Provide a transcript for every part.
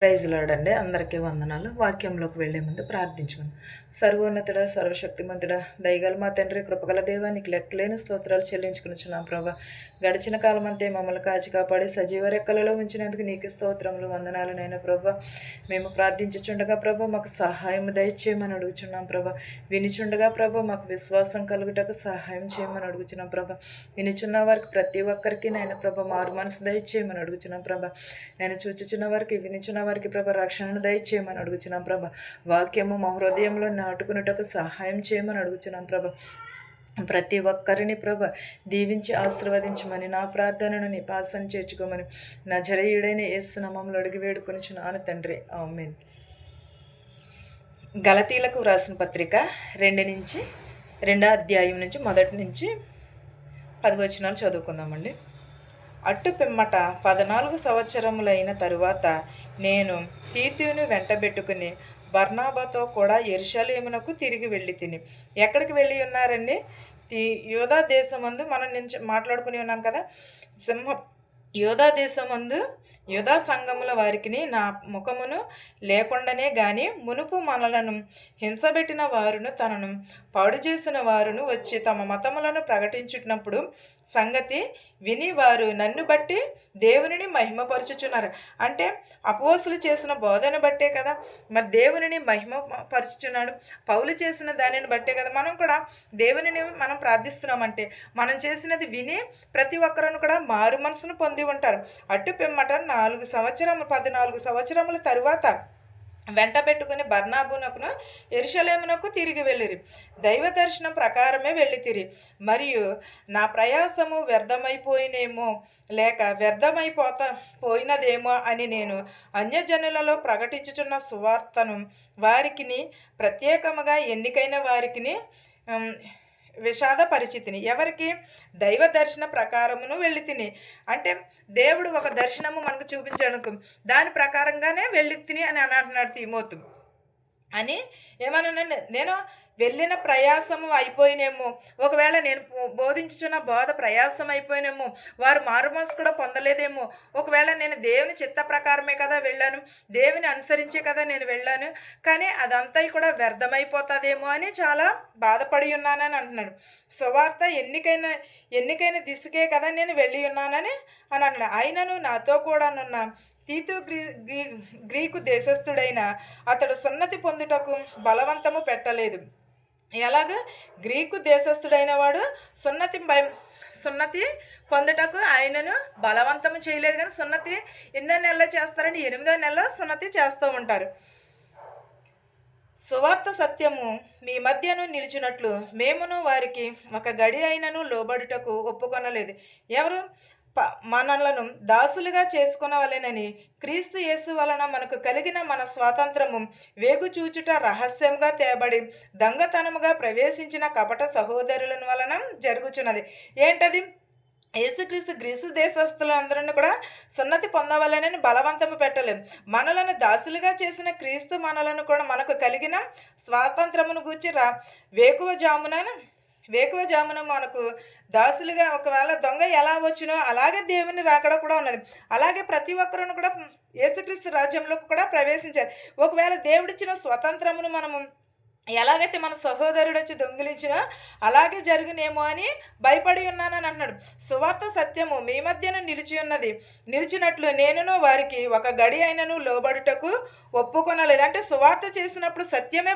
Praise లార్డండి. అందరికీ వందనాలు. వాక్యంలోకి వెళ్ళే ముందు ప్రార్థించుకుందాం. సర్వోన్నతుడా, సర్వశక్తిమంతుడా, దయగల మా తండ్రి, కృపగల దేవా, నీకు లెక్కలేని స్తోత్రాలు చెల్లించుకునిచున్నాం ప్రభా. గడిచిన కాలమంతే మమ్మల్ని కాచి కాపాడి సజీవ రెక్కలలో ఉంచినందుకు నీకు స్తోత్రములు, వందనాలు నైనా ప్రభా. మేము ప్రార్థించుచుండగా ప్రభా మాకు సహాయం దయచేయమని అడుగుచున్నాం ప్రభా. వినిచుండగా ప్రభా మాకు విశ్వాసం కలుగుటకు సహాయం చేయమని అడుగుచున్నాం ప్రభా. వినిచున్న వారికి ప్రతి ఒక్కరికి నాయన ప్రభా మారు మనసు దయచేయమని అడుగుచున్నాం ప్రభా. నేను చూచుచున్న వారికి వినిచున్న వారికి ప్రభ రక్షణను దయచేయమని అడుగుచున్నాం ప్రభ. వాక్యము మా హృదయంలో నాటుకున్నటకు సహాయం చేయమని అడుగుచున్నాం ప్రభ. ప్రతి ఒక్కరిని ప్రభ దీవించి ఆశీర్వదించమని నా ప్రార్థనను నీ పాసన చేర్చుకోమని నజరేయుడైన యేసు నామములో అడిగి వేడుకొనుచున్నాను తండ్రి, ఆమేన్. గలతీలకు వ్రాసిన పత్రిక 2 అధ్యాయం నుంచి 1 నుంచి 10 వచనాలు చదువుకుందామండి. అట్టు పిమ్మట 14 సంవత్సరములైన తరువాత నేను తీతును వెంటబెట్టుకుని బర్నాబాతో కూడా యెరూషలేమునకు తిరిగి వెళ్ళి తిని. ఎక్కడికి వెళ్ళి ఉన్నారండి? యూదా దేశమందు మనం నుంచి మాట్లాడుకుని ఉన్నాం కదా. యూదా దేశమందు యూదా సంఘముల వారికిని నా ముఖమును లేకుండానే గాని మునుపు మనలను హింసబెట్టిన వారును తనను పాడు చేసిన వారును వచ్చి తమ మతములను ప్రకటించున్నప్పుడు సంగతి విని వారు నన్ను బట్టి దేవునిని మహిమపరచుచున్నారు. అంటే అపోస్తులు చేసిన బోధన బట్టే కదా మరి దేవునిని మహిమపరచుచున్నాడు. పౌలు చేసిన దానిని బట్టే కదా మనం కూడా దేవునిని మనం ప్రార్థిస్తున్నామంటే మనం చేసినది విని ప్రతి ఒక్కరూ కూడా మారు మనసును పొంది ఉంటారు. అటు పిమ్మట 14 సంవత్సరముల తరువాత వెంట పెట్టుకుని బర్నాబునకును యెరూషలేమునకు తిరిగి వెళ్ళిరి. దైవ దర్శనం ప్రకారమే వెళ్ళితిరి. మరియు నా ప్రయాసము వ్యర్థమైపోయినేమో లేక పోయినదేమో అని నేను అన్యజనులలో ప్రకటించుచున్న సువార్తను వారికిని ప్రత్యేకముగా ఎన్నికైన వారికిని విషాద పరిచితిని. ఎవరికి? దైవ దర్శన ప్రకారమును వెళ్ళి తిని. అంటే దేవుడు ఒక దర్శనము మనకు చూపించాడు, దాని ప్రకారంగానే వెళ్ళి తిని అని అంటున్నాడు తిమోతు అని. ఏమన్నా నేను వెళ్ళిన ప్రయాసము అయిపోయినేమో, ఒకవేళ నేను బోధించుచున్న బోధ ప్రయాసం అయిపోయినేమో, వారు మారుమనసు కూడా పొందలేదేమో, ఒకవేళ నేను దేవుని చిత్త ప్రకారమే కదా వెళ్ళాను, దేవుని అనుసరించే కదా నేను వెళ్ళాను, కానీ అదంతా కూడా వ్యర్థమైపోతుందేమో అని చాలా బాధపడి ఉన్నానని అంటున్నాడు. సువార్త ఎన్నికైన దిశకే కదా నేను వెళ్ళి ఉన్నానని అని అన్నాడు. అయినను నాతో కూడానున్న తీతు గ్రీకు దేశస్థుడైన అతడు సున్నతి పొందుటకు బలవంతము పెట్టలేదు. ఎలాగ? గ్రీకు దేశస్థుడైన వాడు సున్నతి పొందుటకు ఆయనను బలవంతము చేయలేదు. కానీ సున్నతి ఎన్నో నెలలో చేస్తారంటే 8వ నెలలో సున్నతి చేస్తూ ఉంటారు. సువార్త సత్యము మీ మధ్యను నిలిచినట్లు మేమును వారికి ఒక గడి అయినను లోబడుటకు ఒప్పుకొనలేదు. ఎవరు? మనలను దాసులుగా చేసుకునవలెనని క్రీస్తు యేసు వలన మనకు కలిగిన మన స్వాతంత్రము వేగుచూచుట రహస్యంగా తేబడి దొంగతనముగా ప్రవేశించిన కపట సహోదరుల వలన జరుగుచున్నది. ఏంటది? యేసుక్రీస్తు గ్రీసు దేశస్తులందరినీ కూడా సున్నతి పొందవాలని బలవంతము పెట్టలేదు. మనలను దాసులుగా చేసిన క్రీస్తు మనలను కూడా మనకు కలిగిన స్వాతంత్రమును గూర్చి వేకువ జామున మనకు దాసులుగా, ఒకవేళ దొంగ ఎలా వచ్చినో అలాగే దేవుని రాకడ కూడా ఉన్నది. అలాగే ప్రతి ఒక్కరును కూడా యేసుక్రీస్తు రాజ్యంలోకి కూడా ప్రవేశించారు. ఒకవేళ దేవుడిచ్చిన స్వతంత్రమును మనము ఎలాగైతే మన సహోదరుడు వచ్చి దొంగిలించినా అలాగే జరుగునేమో అని భయపడి ఉన్నానని అంటున్నాడు. సువార్త సత్యము మీ మధ్యన నిలిచినట్లు నేనును వారికి ఒక గడి అయినను లోబడుటకు ఒప్పుకొనలేదు. అంటే సువార్త చేసినప్పుడు సత్యమే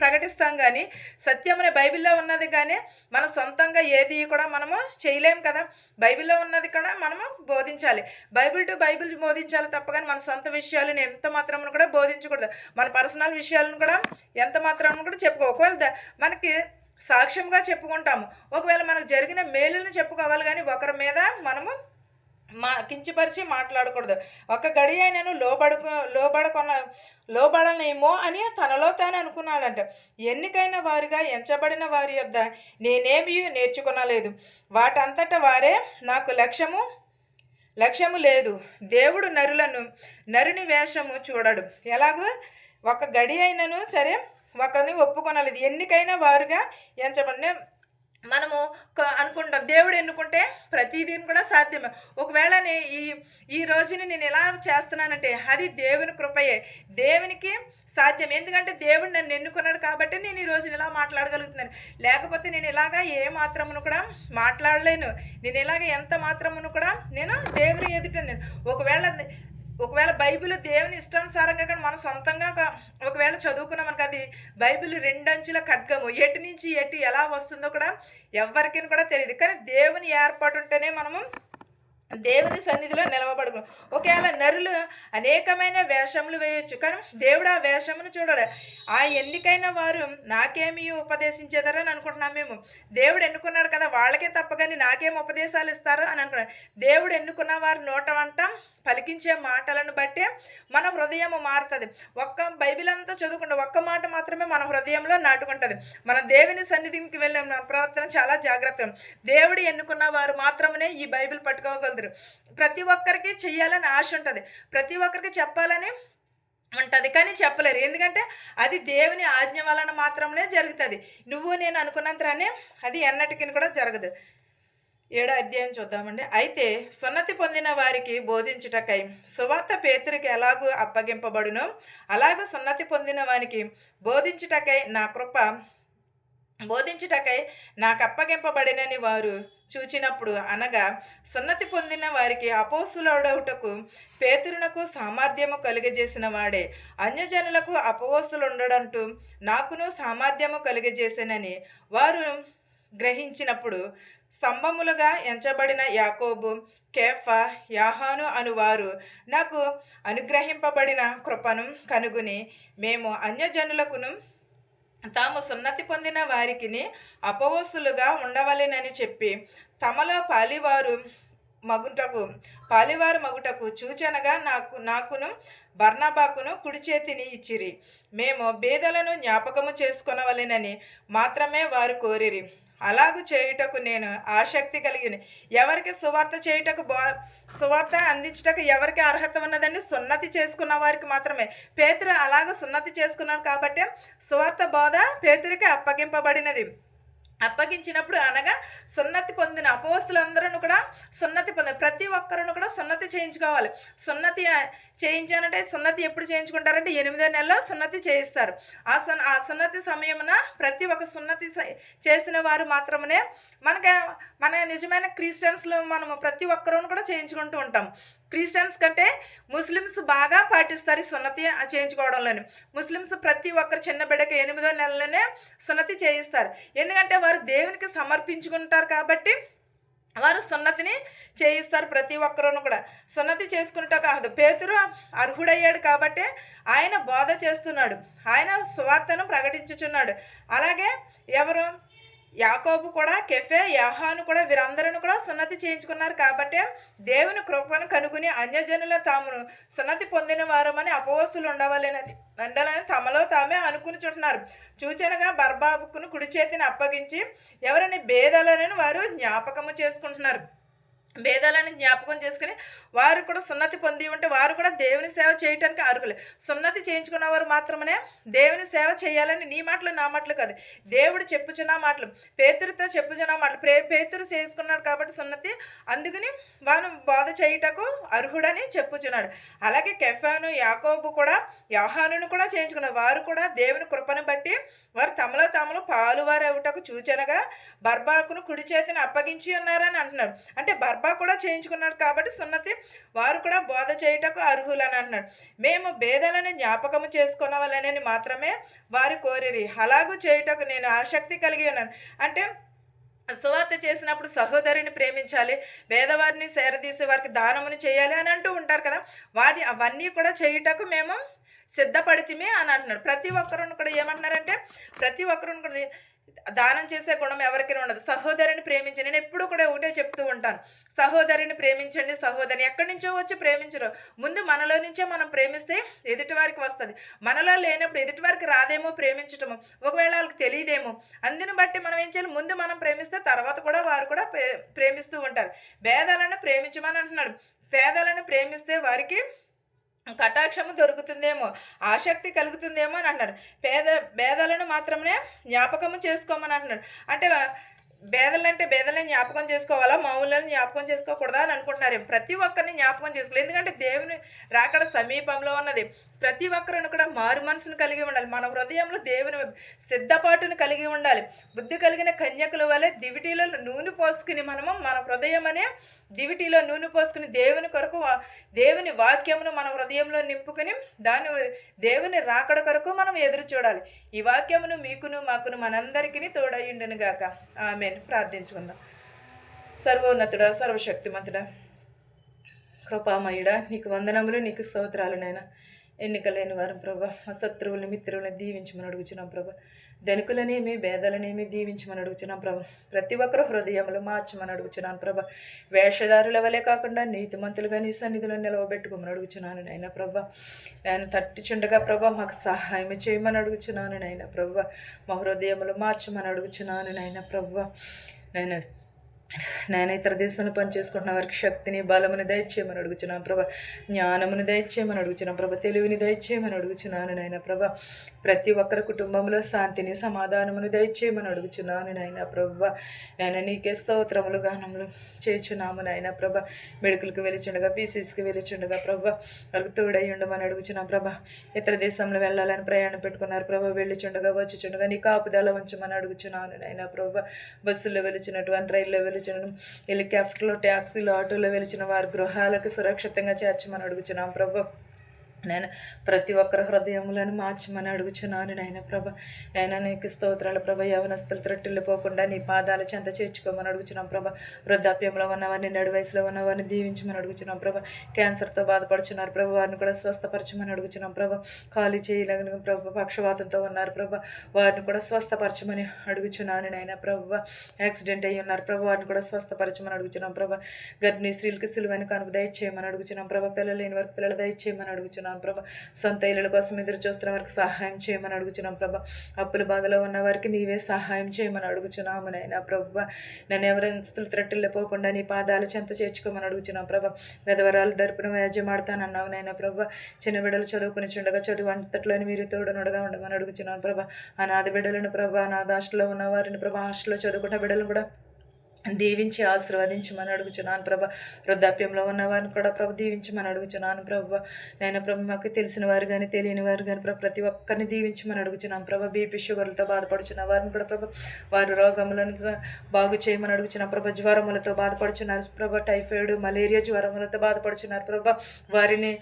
ప్రకటిస్తాం, కానీ సత్యమనే బైబిల్లో ఉన్నది కానీ మన సొంతంగా ఏది కూడా మనము చేయలేం కదా. బైబిల్లో ఉన్నది కూడా మనము బోధించాలి, బైబిల్ టు బైబిల్ బోధించాలి తప్ప కానీ మన సొంత విషయాలను ఎంత మాత్రం కూడా బోధించకూడదు. మన పర్సనల్ విషయాలను కూడా ఎంత మాత్రం కూడా ఒకవేళ మనకి సాక్ష్యంగా చెప్పుకుంటాము, ఒకవేళ మనకు జరిగిన మేలును చెప్పుకోవాలి, కానీ ఒకరి మీద మనము కించపరిచి మాట్లాడకూడదు. ఒక గడి అయినను లోబడనేమో అని తనలో తాను అనుకున్నాడంట. ఎన్నికైన వారిగా ఎంచబడిన వారి యొద్ద నేనేమీ నేర్చుకొనలేదు, వాటంతటా వారే నాకు లక్ష్యము లేదు. దేవుడు నరుని వేషము చూడడు. ఎలాగో ఒక గడి అయినను సరే ఒకరిని ఒప్పుకొనలేదు. ఎన్నికైన వారుగా ఎంచబడిన మనము అనుకుంటాం దేవుడు ఎన్నుకుంటే ప్రతిదీని కూడా సాధ్యమే. ఒకవేళ ఈ ఈ రోజుని నేను ఎలా చేస్తున్నానంటే అది దేవుని కృపయే. దేవునికి సాధ్యం. ఎందుకంటే దేవుడు నన్ను ఎన్నుకున్నాడు కాబట్టి నేను ఈ రోజున ఇలా మాట్లాడగలుగుతున్నాను. లేకపోతే నేను ఇలాగా ఏ మాత్రమును కూడా మాట్లాడలేను. నేను ఇలాగ ఎంత మాత్రమును కూడా నేను దేవుని ఎదుట నేను ఒకవేళ బైబిల్ దేవుని ఇష్టానుసారంగా కానీ మనం సొంతంగా ఒకవేళ చదువుకున్నామనుకో అది బైబిల్ రెండంచుల ఖడ్గము ఎటు నుంచి ఎటు ఎలా వస్తుందో కూడా ఎవరికీ కూడా తెలియదు. కానీ దేవుని ఏర్పాటు ఉంటేనే మనము దేవుని సన్నిధిలో నిలవబడుకు. ఒకవేళ నరులు అనేకమైన వేషములు వేయొచ్చు, కానీ దేవుడు ఆ వేషమును చూడడు. ఆ ఎన్నికైన వారు నాకేమీ ఉపదేశించేదారని అనుకుంటున్నాం మేము. దేవుడు ఎన్నుకున్నాడు కదా వాళ్ళకే తప్ప కానీ నాకేం ఉపదేశాలు ఇస్తారు అని అనుకున్నాడు. దేవుడు ఎన్నుకున్న వారి నోట అంట పలికించే మాటలను బట్టే మన హృదయం మారుతుంది. బైబిల్ అంతా చదువుకుంటే ఒక్క మాట మాత్రమే మన హృదయంలో నాటుకుంటుంది. మన దేవుని సన్నిధికి వెళ్ళే మన ప్రవర్తన చాలా జాగ్రత్త. దేవుడు ఎన్నుకున్న వారు మాత్రమే ఈ బైబిల్ పట్టుకోగలరు. ప్రతి ఒక్కరికి చెయ్యాలని ఆశ ఉంటుంది, ప్రతి ఒక్కరికి చెప్పాలని ఉంటుంది, కానీ చెప్పలేరు. ఎందుకంటే అది దేవుని ఆజ్ఞ వలన మాత్రమే జరుగుతుంది. నువ్వు నేను అనుకున్నంతనే అది ఎన్నటికీ కూడా జరగదు. 7వ అధ్యాయం చూద్దామండి. అయితే సున్నతి పొందిన వారికి బోధించుటకై సువార్త పేతురికి ఎలాగూ అప్పగింపబడునో అలాగూ సున్నతి పొందిన వానికి బోధించుటకై నాకు అప్పగింపబడినని వారు చూచినప్పుడు, అనగా సున్నతి పొందిన వారికి అపోస్తులుడవుటకు పేతురునకు సామర్థ్యము కలుగజేసిన వాడే అన్యజనులకు అపోస్తులుండడంటూ నాకును సామర్థ్యము కలుగజేసినని వారు గ్రహించినప్పుడు, స్తంభములుగా ఎంచబడిన యాకోబు, కేఫా, యాహాను అనువారు నాకు అనుగ్రహింపబడిన కృపను కనుగొని మేము అన్యజనులకును తాము సున్నతి పొందిన వారికిని అపవస్తులుగా ఉండవలెనని చెప్పి తమలో పాలివారు మగుటకు సూచనగా నాకును బర్నబాకును కుడి చేతిని ఇచ్చిరి. మేము బేదలను జ్ఞాపకము చేసుకొనవలెనని మాత్రమే వారు కోరిరి. అలాగూ చేయుటకు నేను ఆసక్తి కలిగిన. ఎవరికి సువార్త అందించుటకు ఎవరికి అర్హత ఉన్నదండి? సున్నతి చేసుకున్న వారికి మాత్రమే. పేతురు అలాగ సున్నతి చేసుకున్నాడు కాబట్టి సువార్త బోధ పేతురికి అప్పగించినప్పుడు, అనగా సున్నతి పొందిన అపోస్తులందరూ కూడా సున్నతి ప్రతి ఒక్కరూ కూడా సున్నతి చేయించుకోవాలి. సున్నతి చేయించానంటే సున్నతి ఎప్పుడు చేయించుకుంటారంటే 8వ నెలలో సున్నతి చేయిస్తారు. ఆ సున్నతి సమయమున ప్రతి ఒక్క సున్నతి చేసిన వారు మాత్రమే మన నిజమైన క్రిస్టియన్స్లో మనము ప్రతి ఒక్కరూ కూడా చేయించుకుంటూ ఉంటాం. క్రిస్టియన్స్ కంటే ముస్లిమ్స్ బాగా పాటిస్తారు ఈ సున్నతి చేయించుకోవడంలోని. ముస్లిమ్స్ ప్రతి ఒక్కరు చిన్న బిడ్డకి 8వ నెలలోనే సున్నతి చేయిస్తారు. ఎందుకంటే వారు దేవునికి సమర్పించుకుంటారు కాబట్టి వారు సున్నతిని చేయిస్తారు. ప్రతి ఒక్కరూ కూడా సున్నతి చేసుకున్నట్టు కాదు. పేతురు అర్హుడయ్యాడు కాబట్టి ఆయన బోధ చేస్తున్నాడు, ఆయన సువార్తను ప్రకటించుచున్నాడు. అలాగే ఎవరు యాకోబు కూడా, కెఫే, యాహాను కూడా వీరందరూ కూడా సున్నతి చేయించుకున్నారు కాబట్టి దేవుని కృపను కనుగొని అన్యజనుల తామును సున్నతి పొందిన వారమని అపవస్తులు ఉండాలని తమలో తామే అనుకునిచుంటున్నారు. సూచనగా బర్బాబుకును కుడి చేతిని అప్పగించి ఎవరిని బేదలను వారు జ్ఞాపకము చేసుకుంటున్నారు. భేదాలను జ్ఞాపకం చేసుకుని వారు కూడా సున్నతి పొంది ఉంటే వారు కూడా దేవుని సేవ చేయటానికి అర్హులే. సున్నతి చేయించుకున్నవారు మాత్రమే దేవుని సేవ చేయాలని నీ మాటలు నా మాటలు కాదు, దేవుడు చెప్పుచున్న మాటలు, పేతురుతో చెప్పుచున్న మాటలు. పేతురు చేసుకున్నాడు కాబట్టి సున్నతి, అందుకని వారు బోధ చేయుటకు అర్హుడని చెప్పుచున్నాడు. అలాగే కెఫాను, యాకోబు కూడా, యోహానును కూడా చేయించుకున్నారు. వారు కూడా దేవుని కృపను బట్టి వారు తమలో తాములు పాలువారు అవుటకు సూచనగా బర్బాకును కుడి చేతిని అప్పగించి ఉన్నారని అంటున్నారు. అంటే బర్బా కూడా చేయించుకున్నాడు కాబట్టి సున్నతి వారు కూడా బోధ చేయుటకు అర్హులని అంటున్నాడు. మేము భేదాలను జ్ఞాపకము చేసుకునవలనని మాత్రమే వారు కోరిరి. అలాగూ చేయుటకు నేను ఆసక్తి కలిగి ఉన్నాను. అంటే సువార్త చేసినప్పుడు సహోదరిని ప్రేమించాలి, పేదవారిని సేరదీసి వారికి దానముని చేయాలి అని అంటూ ఉంటారు కదా. అవన్నీ కూడా చేయుటకు మేము సిద్ధపడితిమే అని అంటున్నారు. ప్రతి ఒక్కరు కూడా ఏమంటున్నారంటే ప్రతి ఒక్కరు కూడా దానం చేసే గుణం ఎవరికైనా ఉండదు. సహోదరిని ప్రేమించండి. నేను ఎప్పుడు కూడా ఒకటే చెప్తూ ఉంటాను, సహోదరిని ప్రేమించండి. సహోదరిని ఎక్కడి నుంచో వచ్చి ప్రేమించరు. ముందు మనలో నుంచే మనం ప్రేమిస్తే ఎదుటి వారికి వస్తుంది. మనలో లేనప్పుడు ఎదుటి వారికి రాదేమో ప్రేమించటము, ఒకవేళ వాళ్ళకి తెలియదేమో. అందుని బట్టి మనం ఏం చేయాలి, ముందు మనం ప్రేమిస్తే తర్వాత కూడా వారు కూడా ప్రేమిస్తూ ఉంటారు. భేదాలను ప్రేమించమని అంటున్నాడు. పేదలను ప్రేమిస్తే వారికి కటాక్షము దొరుకుతుందేమో, ఆసక్తి కలుగుతుందేమో అని అంటున్నారు. భేదాలను మాత్రమే జ్ఞాపకము చేసుకోమని అంటున్నాడు. అంటే బేదలంటే బేదలని జ్ఞాపకం చేసుకోవాలా, మామూలని జ్ఞాపకం చేసుకోకూడదా అని అనుకుంటున్నారు. ప్రతి ఒక్కరిని జ్ఞాపకం చేసుకోవాలి. ఎందుకంటే దేవుని రాకడ సమీపంలో ఉన్నది. ప్రతి ఒక్కరిని కూడా మారు మనసును కలిగి ఉండాలి. మన హృదయంలో దేవుని సిద్ధపాటును కలిగి ఉండాలి. బుద్ధి కలిగిన కన్యకుల వలె దివిటీలో నూనె పోసుకుని మనము మన హృదయం అనే దివిటీలో నూనె పోసుకుని దేవుని కొరకు దేవుని వాక్యమును మన హృదయంలో నింపుకుని దేవుని రాకడ కొరకు మనం ఎదురు చూడాలి. ఈ వాక్యమును మీకును మాకును మనందరికీ తోడయ్యుండును గాక. ఆమేన్. ప్రార్థించుకుందాం. సర్వోన్నతుడా, సర్వశక్తిమంతుడా, కృపామయుడా, నీకు వందనములు, నీకు స్తోత్రాలు నాయన. ఎన్నికలేని వారం ప్రభా, మా శత్రువుల్ని మిత్రువుల్ని దీవించమని అడుగుచున్నాం ప్రభా. ధనికులనేమి భేదలనేమి దీవించమని అడుగుచున్నాం ప్రభా. ప్రతి ఒక్కరు హృదయములు మార్చమని అడుగుచున్నాను ప్రభా. వేషధారుల వలె కాకుండా నీతిమంతులుగా నీ సన్నిధిలో నిలవబెట్టుకోమని అడుగుచున్నాను నాయన ప్రభా. నేను తట్టుచుండగా ప్రభా మాకు సహాయం చేయమని అడుగుచున్నాను నాయన ప్రభా. మా హృదయములు మార్చమని అడుగుచున్నాను నాయన ప్రభా. నేను ఇతర దేశంలో పనిచేసుకుంటున్న వారికి శక్తిని బలముని దయచేయమని అడుగుచున్నాను ప్రభా. జ్ఞానముని దయచేయమని అడుగుచున్నాను ప్రభా. తెలివిని దయచేయమని అడుగుచున్నాను నాయన ప్రభా. ప్రతి ఒక్కరి కుటుంబంలో శాంతిని సమాధానమును దయచేయమని అడుగుచున్నాను నాయన ప్రభా. నేను నీకే స్తోత్రములు గానములు చేయుచున్నాము నాయన ప్రభా. మెడికల్కి వెలుచుండగా, పీసీస్కి వెలుచుండగా ప్రభా వాళ్ళకి తోడై ఉండమని అడుగుచున్నాం ప్రభా. ఇతర దేశంలో వెళ్ళాలని ప్రయాణం పెట్టుకున్నారు ప్రభా. వెళ్ళుచుండగా వచ్చుచుండగా నీ కాపుదల ఉంచమని అడుగుచున్నాను నాయన ప్రభా. బస్సుల్లో వెలుచున్నటువంటి, రైల్లో వెలుచున్న, హెలికాప్టర్లో, ట్యాక్సీలో, ఆటోలో వెలిచిన వారి గృహాలకు సురక్షితంగా చేర్చమని అడుగుచున్నాం ప్రభా. నేను ప్రతి ఒక్కరి హృదయములను మార్చమని అడుగుచున్నాను నాయన ప్రభ. నేను నీకు స్తోత్రాలు ప్రభ. యవనస్తులు త్రొట్టిల్లిపోకుండా నీ పాదాల చెంత చేర్చుకోమని అడుగుచున్నాం ప్రభ. వృద్ధాప్యంలో ఉన్నవారిని, నడు వయసులో ఉన్నవారిని దీవించమని అడుగుచున్నాం ప్రభ. క్యాన్సర్తో బాధపడుచున్నారు ప్రభ, వారిని కూడా స్వస్థపరచమని అడుగుచున్నాం ప్రభ. ఖాళీ చేయలేని ప్రభ, పక్షవాతంతో ఉన్నారు ప్రభ, వారిని కూడా స్వస్థపరచమని అడుగుచున్నాను నాయన ప్రభ. యాక్సిడెంట్ అయ్యి ఉన్నారు ప్రభ, వారిని కూడా స్వస్థపరచమని అడుగుచున్నాం ప్రభ. గర్భిణీ స్త్రీలకు సిలువైన కనుక దయచేయమని అడుగుచున్నాం ప్రభ. పిల్లలు లేని వారికి పిల్లలు దయచేయమని అడుగుచున్నాం ప్రభ. సొంత ఇళ్ళ కోసం ఎదురు చూస్తున్న వారికి సహాయం చేయమని అడుగుచున్నాం ప్రభ. అప్పుల బాధలో ఉన్న వారికి నీవే సహాయం చేయమని అడుగుచున్నాము నాయన ప్రభ. నన్ను ఎవరెస్తులు త్రట్టిల్లిపోకుండా నీ పాదాలు చెంత చేర్చుకోమని అడుగుచున్నాం ప్రభ. విధవరాలు దర్పున వ్యాజ్యమాడతానన్నావు నాయన ప్రభ. చిన్న బిడ్డలు చదువుకుని చుండగా చదువు అంతట్లోని మీరు తోడునడగా ఉండమని అడుగుచున్నాను ప్రభ. అనాథ బిడ్డలను ప్రభ, అనాథ హాస్టల్లో ఉన్న వారిని ప్రభ, హాస్టల్లో చదువుకున్న బిడ్డలను కూడా దీవించి ఆశీర్వదించమని అడుగుచున్నాను ప్రభ. వృద్ధాప్యంలో ఉన్నవారిని కూడా ప్రభ దీవించమని అడుగుచున్నాను ప్రభ. నేను ప్రభ మాకు తెలిసిన వారు కానీ తెలియని వారు కానీ ప్రభ ప్రతి ఒక్కరిని దీవించమని అడుగుచున్నాను ప్రభ. బీపీ షుగర్లతో బాధపడుచున్న వారిని కూడా ప్రభ వారి రోగములను బాగు చేయమని అడుగుచున్నాను ప్రభ. జ్వరములతో బాధపడుచున్నారు ప్రభ. టైఫాయిడ్, మలేరియా జ్వరములతో బాధపడుచున్నారు ప్రభ. వారిని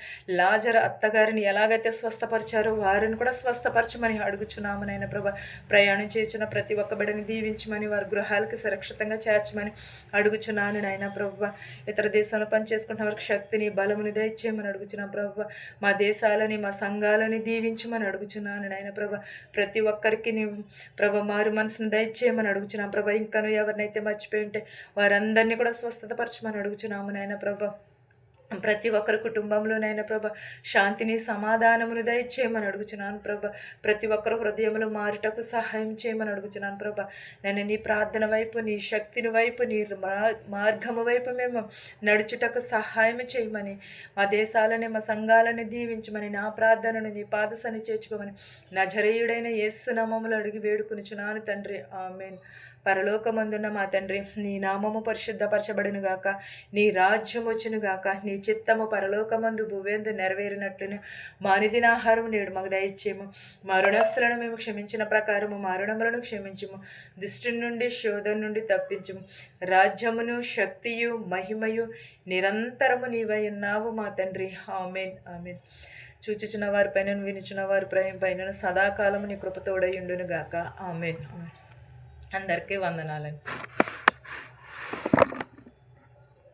లాజరు అత్తగారిని ఎలాగైతే స్వస్థపరిచారో వారిని కూడా స్వస్థపరచమని అడుగుచున్నాము నాయన ప్రభ. ప్రయాణం చేస్తున్న ప్రతి ఒక్క బిడ్డని దీవించమని, వారి గృహాలకు సురక్షితంగా చేర్చమని అడుగుచున్నాను నాయన ప్రభ. ఇతర దేశాల్లో పనిచేసుకుంటున్న వారికి శక్తిని బలముని దయచేయమని అడుగుచున్నాను ప్రభ. మా దేశాలని, మా సంఘాలని దీవించమని అడుగుచున్నాను నాయన ప్రభ. ప్రతి ఒక్కరికి నీ ప్రభ మారు మనసును దయచేయమని అడుగుచున్నాను ప్రభ. ఇంకాను ఎవరినైతే మర్చిపోయి ఉంటే వారందరినీ కూడా స్వస్థతపరచమని అడుగుచున్నాము నాయన ప్రభ. ప్రతి ఒక్కరి కుటుంబంలోనైనా ప్రభ శాంతిని సమాధానమును దయచేయమని అడుగుచున్నాను ప్రభ. ప్రతి ఒక్కరు హృదయములు మారుటకు సహాయం చేయమని అడుగుచున్నాను ప్రభ. నేను నీ ప్రార్థన వైపు, నీ శక్తిని వైపు, నీ మార్గము వైపు మేము నడుచుటకు సహాయం చేయమని, మా దేశాలని, మా సంఘాలని దీవించమని, నా ప్రార్థనను నీ పాదసని చేర్చుకోమని నజరేయుడైన యేసు నామములో అడిగి వేడుకొనుచున్నాను తండ్రి. ఆమేన్. పరలోకమందున్న మా తండ్రి, నీ నామము పరిశుద్ధపరచబడునుగాక, నీ రాజ్యం వచ్చునుగాక, నీ చిత్తము పరలోకమందు భూవేందు నెరవేరినట్లును మా అనుదిన ఆహారం నేడు మాకు దయచేయము. మా రుణస్తులను మేము క్షమించిన ప్రకారము మా రుణములను క్షమించుము. దుష్టు నుండి, శోధన నుండి తప్పించుము. రాజ్యమును, శక్తియు, మహిమయు నిరంతరము నీవై ఉన్నావు మా తండ్రి. ఆమేన్. ఆమేన్. చూచుచున్న వారి పైన, వినుచున్న వారి పైన సదాకాలము నీ కృపతోడై ఉండునుగాక. ఆమేన్. అందరికీ వందనాలండి.